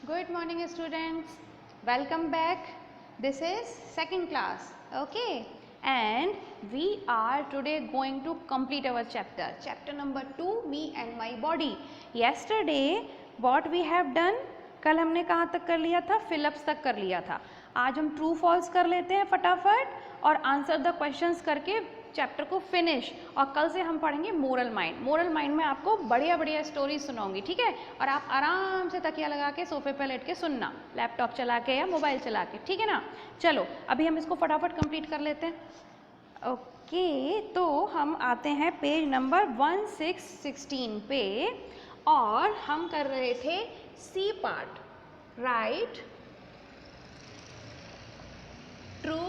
Good morning students, welcome back. This is second class, okay, and we are today going to complete our chapter number 2, me and my body. Yesterday what we have done, कल हमने कहाँ तक कर लिया था, fill-ups तक कर लिया था. आज हम ट्रू फॉल्स कर लेते हैं फटाफट और आंसर द क्वेश्चंस करके चैप्टर को फिनिश. और कल से हम पढ़ेंगे मोरल माइंड. मोरल माइंड में आपको बढ़िया बढ़िया स्टोरी सुनाऊंगी, ठीक है, और आप आराम से तकिया लगा के सोफे पे लेट के सुनना, लैपटॉप चला के या मोबाइल चला के, ठीक है ना. चलो अभी हम इसको फटाफट कंप्लीट कर लेते हैं. ओके, तो हम आते हैं पेज नंबर 1616 पे और हम कर रहे थे सी पार्ट, राइट, ट्रू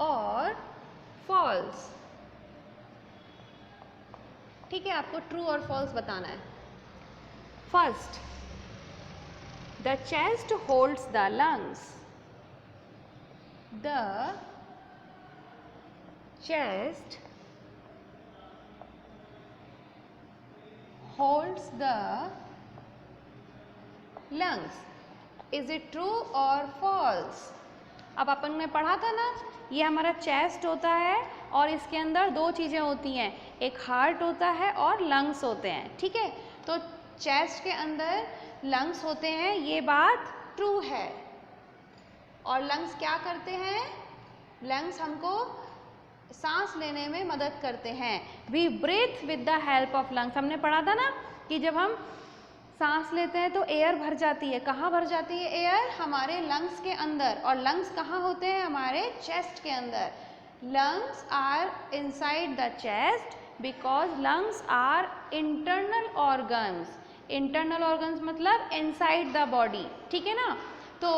और फॉल्स. ठीक है, आपको ट्रू और फॉल्स बताना है. First, the chest holds the lungs. The chest holds the lungs. Is it true or false? अब अपन ने पढ़ा था ना, ये हमारा चेस्ट होता है और इसके अंदर दो चीज़ें होती हैं, एक हार्ट होता है और लंग्स होते हैं. ठीक है, तो चेस्ट के अंदर लंग्स होते हैं, ये बात ट्रू है. और लंग्स क्या करते हैं? लंग्स हमको सांस लेने में मदद करते हैं. We breathe with the help of lungs. हमने पढ़ा था ना कि जब हम सांस लेते हैं तो एयर भर जाती है. कहाँ भर जाती है एयर? हमारे लंग्स के अंदर. और लंग्स कहाँ होते हैं? हमारे चेस्ट के अंदर. Lungs are inside the chest because lungs are internal organs. Internal organs मतलब इनसाइड द बॉडी, ठीक है ना. तो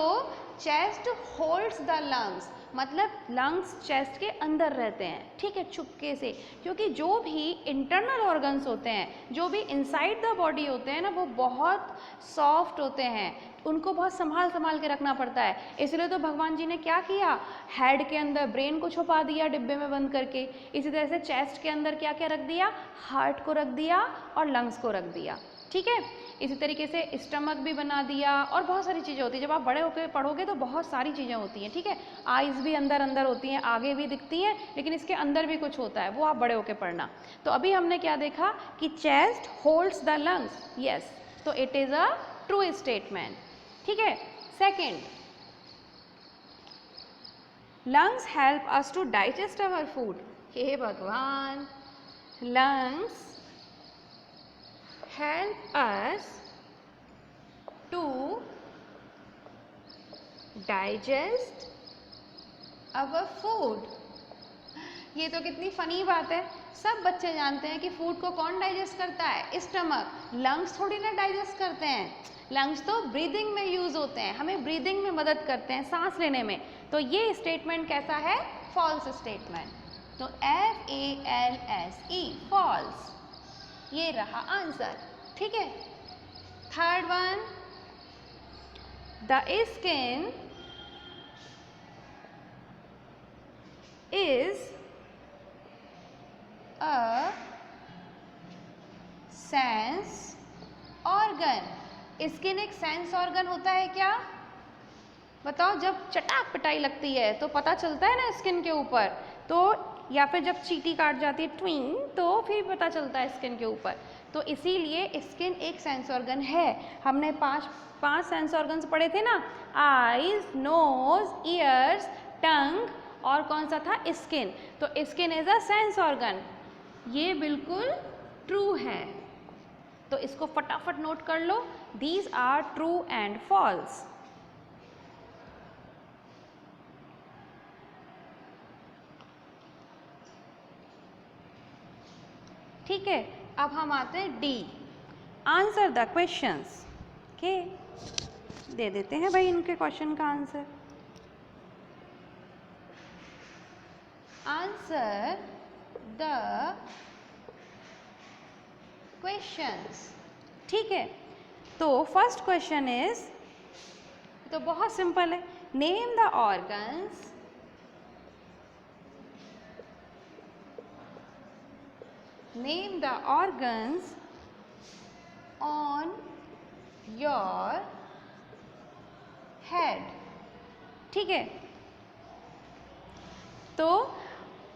चेस्ट होल्ड्स द लंग्स मतलब लंग्स चेस्ट के अंदर रहते हैं, ठीक है, छुपके से. क्योंकि जो भी इंटरनल ऑर्गन्स होते हैं, जो भी इनसाइड द बॉडी होते हैं ना, वो बहुत सॉफ्ट होते हैं, उनको बहुत संभाल के रखना पड़ता है. इसलिए तो भगवान जी ने क्या किया, हेड के अंदर ब्रेन को छुपा दिया डिब्बे में बंद करके. इसी तरह से चेस्ट के अंदर क्या क्या रख दिया, हार्ट को रख दिया और लंग्स को रख दिया, ठीक है. इसी तरीके से स्टमक भी बना दिया और बहुत सारी चीज़ें होती हैं. जब आप बड़े होकर पढ़ोगे तो बहुत सारी चीज़ें होती हैं, ठीक है. आइज़ भी अंदर अंदर होती हैं, आगे भी दिखती हैं, लेकिन इसके अंदर भी कुछ होता है, वो आप बड़े होकर पढ़ना. तो अभी हमने क्या देखा कि chest holds the lungs. Yes, तो it is a true statement, ठीक है. Second, lungs help us to digest our food. हे भगवान, lungs help us to digest our food. ये तो कितनी फनी बात है. सब बच्चे जानते हैं कि फूड को कौन डाइजेस्ट करता है? स्टमक. लंग्स थोड़ी ना डाइजेस्ट करते हैं. लंग्स तो ब्रीदिंग में यूज होते हैं, हमें ब्रीदिंग में मदद करते हैं, सांस लेने में. तो ये स्टेटमेंट कैसा है? False statement. तो FALSE, फॉल्स. ये रहा आंसर, ठीक है. Third one, the skin is a sense organ. Skin एक सेंस ऑर्गन होता है क्या? बताओ. जब चटाक पिटाई लगती है तो पता चलता है ना स्किन के ऊपर, तो या फिर जब चींटी काट जाती है ट्विंग, तो फिर पता चलता है स्किन के ऊपर. तो इसीलिए स्किन एक सेंस ऑर्गन है. हमने पांच सेंस ऑर्गन्स पढ़े थे ना, आईज, नोज, ईयर्स, टंग और कौन सा था? स्किन. तो skin is a sense organ. ये बिल्कुल ट्रू है. तो इसको फटाफट नोट कर लो. These are true and false. ठीक है, अब हम आते हैं D, answer the questions. Okay, दे देते हैं भाई इनके क्वेश्चन का आंसर. आंसर द क्वेश्चंस, ठीक है. तो फर्स्ट क्वेश्चन इज, तो बहुत सिंपल है. Name the organs on your head. ठीक है, तो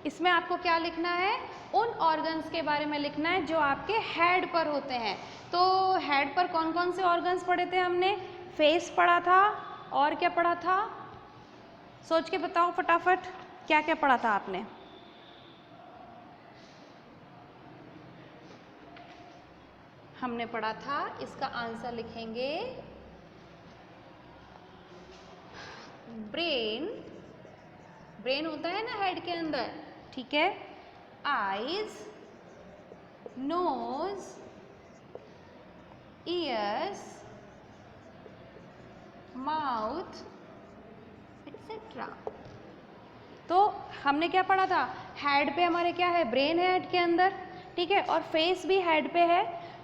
इसमें आपको क्या लिखना है, उन ऑर्गन्स के बारे में लिखना है जो आपके हेड पर होते हैं। तो हेड पर कौन कौन से ऑर्गन्स पढ़े थे हमने, फेस पढ़ा था, और क्या पढ़ा था, सोच के बताओ फटाफट, क्या क्या पढ़ा था आपने। हमने पढ़ा था, इसका आंसर लिखेंगे ब्रेन, ब्रेन होता है ना हेड के अंदर, ठीक है, eyes, nose, ears, mouth etcetera. तो हमने क्या पढ़ा था, हेड पे हमारे क्या है, ब्रेन है हेड के अंदर, ठीक है, और फेस भी हेड पे है।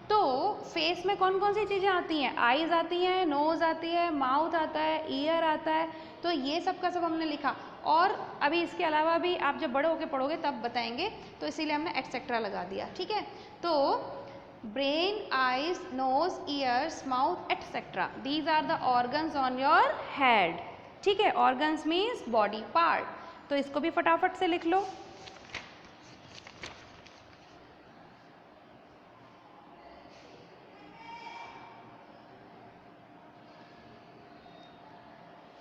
तो फेस में कौन कौन सी चीज़ें आती हैं, आईज आती हैं, नोज आती है, माउथ आता है, ईयर आता है। तो ये सब का सब हमने लिखा, और अभी इसके अलावा भी आप जब बड़े होके पढ़ोगे तब बताएंगे, तो इसीलिए हमने एक्सेट्रा लगा दिया। ठीक है, तो brain, eyes, nose, ears, mouth etcetera, these are the organs on your head. ठीक है, ऑर्गन्स मीन्स बॉडी पार्ट। तो इसको भी फटाफट से लिख लो।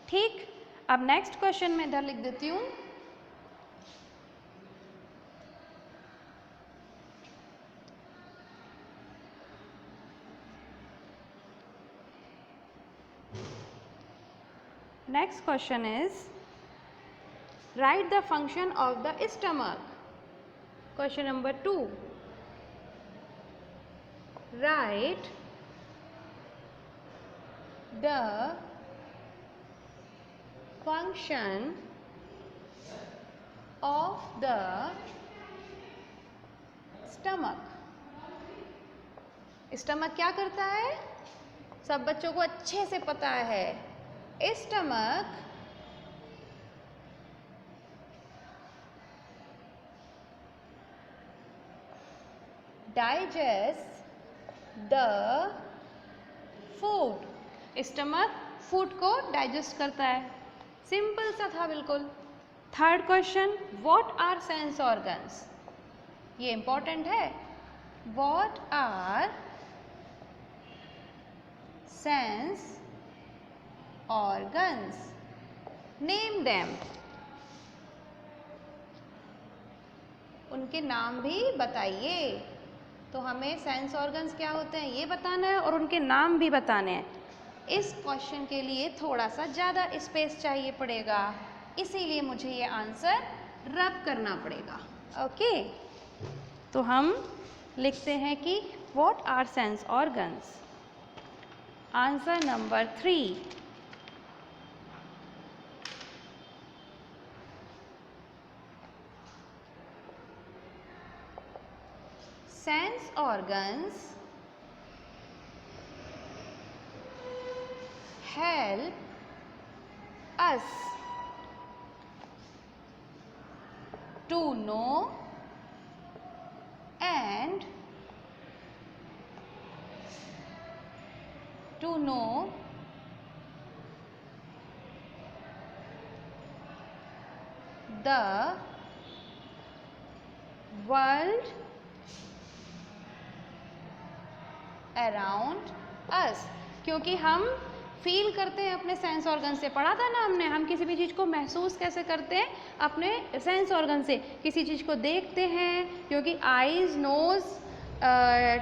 ठीक, अब नेक्स्ट क्वेश्चन में इधर लिख देती हूँ। Next question is write the function of the stomach. Question number 2, write the function of the stomach. Stomach क्या करता है, सब बच्चों को अच्छे से पता है, stomach digest the food. Stomach food को डाइजेस्ट करता है, सिंपल सा था बिल्कुल। Third question, what are sense organs, ये इंपॉर्टेंट है। What are sense organs, name them, उनके नाम भी बताइए। तो हमें सेंस ऑर्गन्स क्या होते हैं ये बताना है, और उनके नाम भी बताने हैं। इस क्वेश्चन के लिए थोड़ा सा ज़्यादा स्पेस चाहिए पड़ेगा, इसीलिए मुझे ये आंसर रब करना पड़ेगा। ओके, तो हम लिखते हैं कि what are sense organs. Answer number 3, sense organs help us to know and to know the world around us. क्योंकि हम फील करते हैं अपने सेंस ऑर्गन से, पढ़ा था ना हमने, हम किसी भी चीज़ को महसूस कैसे करते हैं, अपने सेंस ऑर्गन से। किसी चीज़ को देखते हैं, क्योंकि आईज, नोज,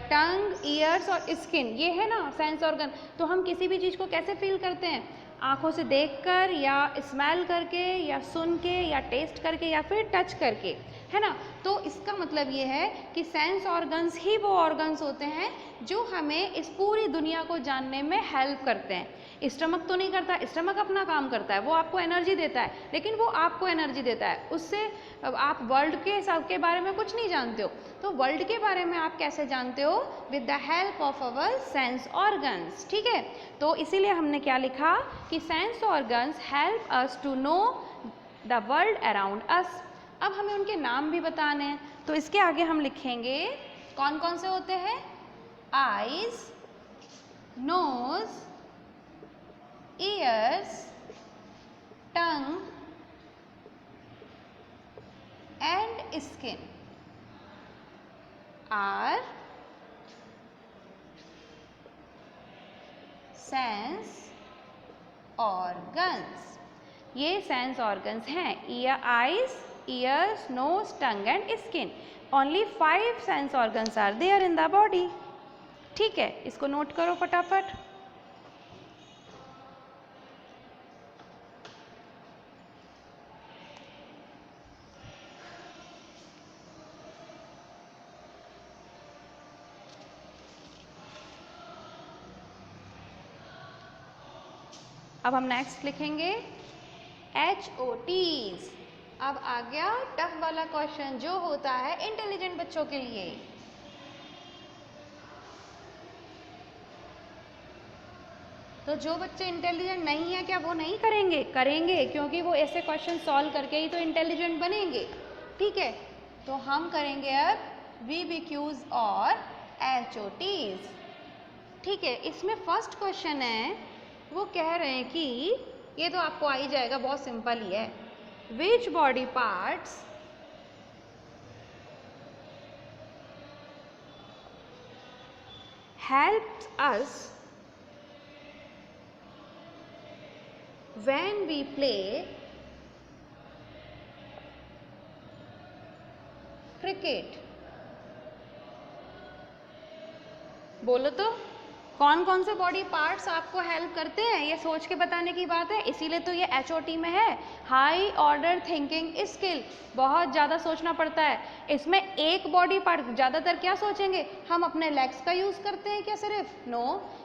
टंग, ईयर्स और स्किन, ये है ना सेंस ऑर्गन। तो हम किसी भी चीज़ को कैसे फील करते हैं, आँखों से देखकर, या स्मेल करके, या सुन के, या टेस्ट करके, या फिर टच करके, है ना। तो इसका मतलब ये है कि सेंस ऑर्गन्स ही वो ऑर्गन्स होते हैं जो हमें इस पूरी दुनिया को जानने में हेल्प करते हैं। स्टमक तो नहीं करता, स्टमक अपना काम करता है, वो आपको एनर्जी देता है, लेकिन वो आपको एनर्जी देता है, उससे आप वर्ल्ड के सब के बारे में कुछ नहीं जानते हो। तो वर्ल्ड के बारे में आप कैसे जानते हो, with the help of our sense organs. ठीक है, तो इसीलिए हमने क्या लिखा कि sense organs help us to know the world around us. अब हमें उनके नाम भी बताने हैं, तो इसके आगे हम लिखेंगे कौन कौन से होते हैं, eyes, nose, ears, tongue and skin are sense organs. ये सेंस ऑर्गन्स हैं, eyes, ears, nose, tongue and skin. Only 5 sense organs are there in the body. ठीक है, इसको नोट करो फटाफट. अब हम नेक्स्ट लिखेंगे HOTs. अब आ गया टफ वाला क्वेश्चन जो होता है इंटेलिजेंट बच्चों के लिए. तो जो बच्चे इंटेलिजेंट नहीं है क्या वो नहीं करेंगे? करेंगे, क्योंकि वो ऐसे क्वेश्चन सॉल्व करके ही तो इंटेलिजेंट बनेंगे. ठीक है, तो हम करेंगे अब VBQs और HOTs. ठीक है, इसमें फर्स्ट क्वेश्चन है, वो कह रहे हैं कि ये तो आपको आ ही जाएगा, बहुत सिंपल ही है. Which body parts helps us when we play cricket? बोलो तो कौन कौन से बॉडी पार्ट्स आपको हेल्प करते हैं, ये सोच के बताने की बात है. इसीलिए तो ये HOT में है, हाई ऑर्डर थिंकिंग स्किल. बहुत ज़्यादा सोचना पड़ता है. इसमें एक बॉडी पार्ट, ज़्यादातर क्या सोचेंगे हम, अपने लेग्स का यूज़ करते हैं क्या सिर्फ? नो,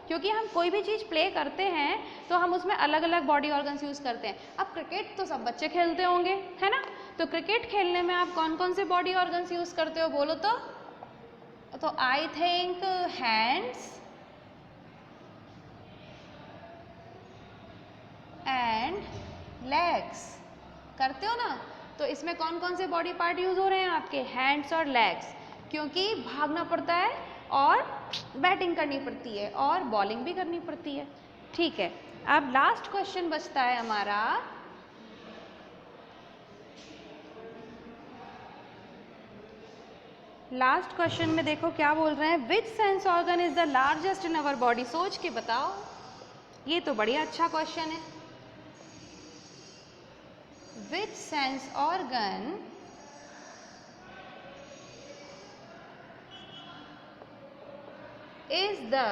क्योंकि हम कोई भी चीज़ प्ले करते हैं तो हम उसमें अलग अलग बॉडी ऑर्गन्स यूज़ करते हैं. अब क्रिकेट तो सब बच्चे खेलते होंगे, है ना? तो क्रिकेट खेलने में आप कौन कौन से बॉडी ऑर्गन्स यूज़ करते हो, बोलो तो I think hands and legs करते हो ना. तो इसमें कौन कौन से बॉडी पार्ट यूज हो रहे हैं आपके? हैंड्स और लेग्स, क्योंकि भागना पड़ता है और बैटिंग करनी पड़ती है और बॉलिंग भी करनी पड़ती है. ठीक है, अब लास्ट क्वेश्चन बचता है हमारा. लास्ट क्वेश्चन में देखो क्या बोल रहे हैं, which sense organ is the largest in our body? सोच के बताओ, ये तो बढ़िया अच्छा क्वेश्चन है. Which sense organ is the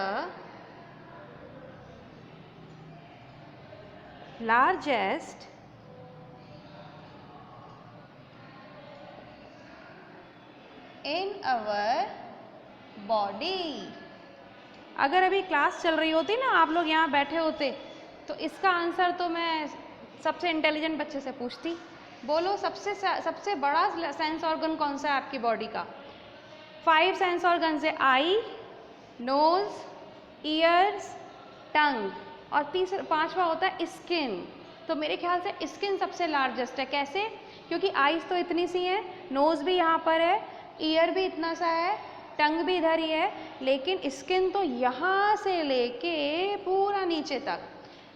largest in our body? अगर अभी क्लास चल रही होती ना, आप लोग यहाँ बैठे होते, तो इसका आंसर तो मैं सबसे इंटेलिजेंट बच्चे से पूछती. बोलो सबसे बड़ा सेंस ऑर्गन कौन सा है आपकी बॉडी का? 5 सेंस ऑर्गन है, आई, नोज, ईयर्स, टंग और 5वां होता है स्किन. तो मेरे ख्याल से स्किन सबसे लार्जेस्ट है. कैसे? क्योंकि आईज तो इतनी सी है, नोज भी यहाँ पर है, ईयर भी इतना सा है, टंग भी इधर ही है, लेकिन स्किन तो यहाँ से लेके पूरा नीचे तक.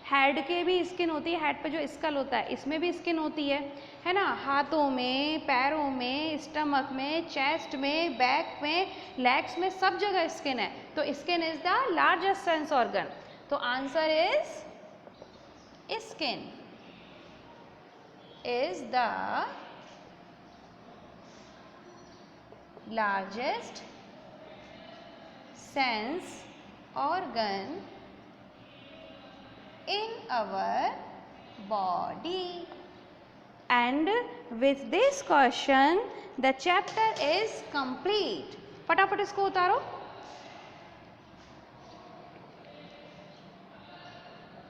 हेड के भी स्किन होती है, हेड पे जो स्कल होता है इसमें भी स्किन होती है ना? हाथों में, पैरों में, स्टमक में, चेस्ट में, बैक में, लेग्स में, सब जगह स्किन है. तो skin is the largest sense organ. तो answer is skin is the largest sense organ in our body. And with this question the chapter is complete. फटाफट इसको उतारो.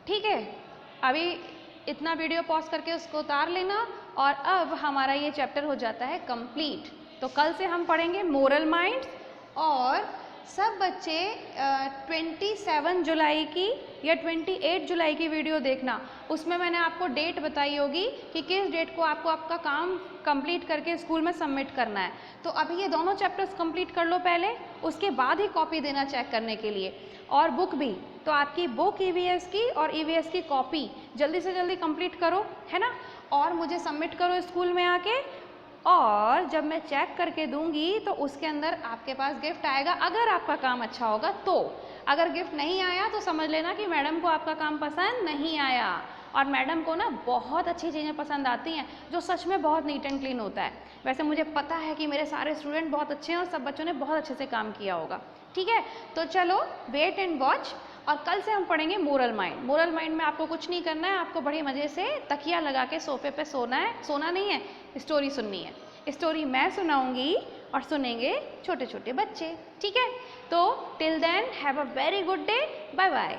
ठीक है, अभी इतना वीडियो पॉज करके उसको उतार लेना. और अब हमारा ये चैप्टर हो जाता है कंप्लीट. तो कल से हम पढ़ेंगे मोरल माइंड्स और सब बच्चे 27 जुलाई की या 28 जुलाई की वीडियो देखना, उसमें मैंने आपको डेट बताई होगी कि किस डेट को आपको आपका काम कंप्लीट करके स्कूल में सबमिट करना है। तो अभी ये दोनों चैप्टर्स कंप्लीट कर लो पहले, उसके बाद ही कॉपी देना चेक करने के लिए। और बुक भी, तो आपकी बुक ईवीएस की और ईवीएस की कॉपी जल्दी से जल्दी कंप्लीट करो, है ना, और मुझे सबमिट करो स्कूल में आके। और जब मैं चेक करके दूंगी तो उसके अंदर आपके पास गिफ्ट आएगा, अगर आपका काम अच्छा होगा तो। अगर गिफ्ट नहीं आया तो समझ लेना कि मैडम को आपका काम पसंद नहीं आया। और मैडम को ना बहुत अच्छी चीज़ें पसंद आती हैं जो सच में बहुत नीट एंड क्लीन होता है। वैसे मुझे पता है कि मेरे सारे स्टूडेंट बहुत अच्छे हैं और सब बच्चों ने बहुत अच्छे से काम किया होगा। ठीक है, तो चलो वेट एंड वॉच। और कल से हम पढ़ेंगे मोरल माइंड। मोरल माइंड में आपको कुछ नहीं करना है, आपको बड़ी मज़े से तकिया लगा के सोफे पे सोना है, सोना नहीं है, स्टोरी सुननी है। स्टोरी मैं सुनाऊंगी और सुनेंगे छोटे छोटे बच्चे। ठीक है, तो till then have a very good day, bye bye.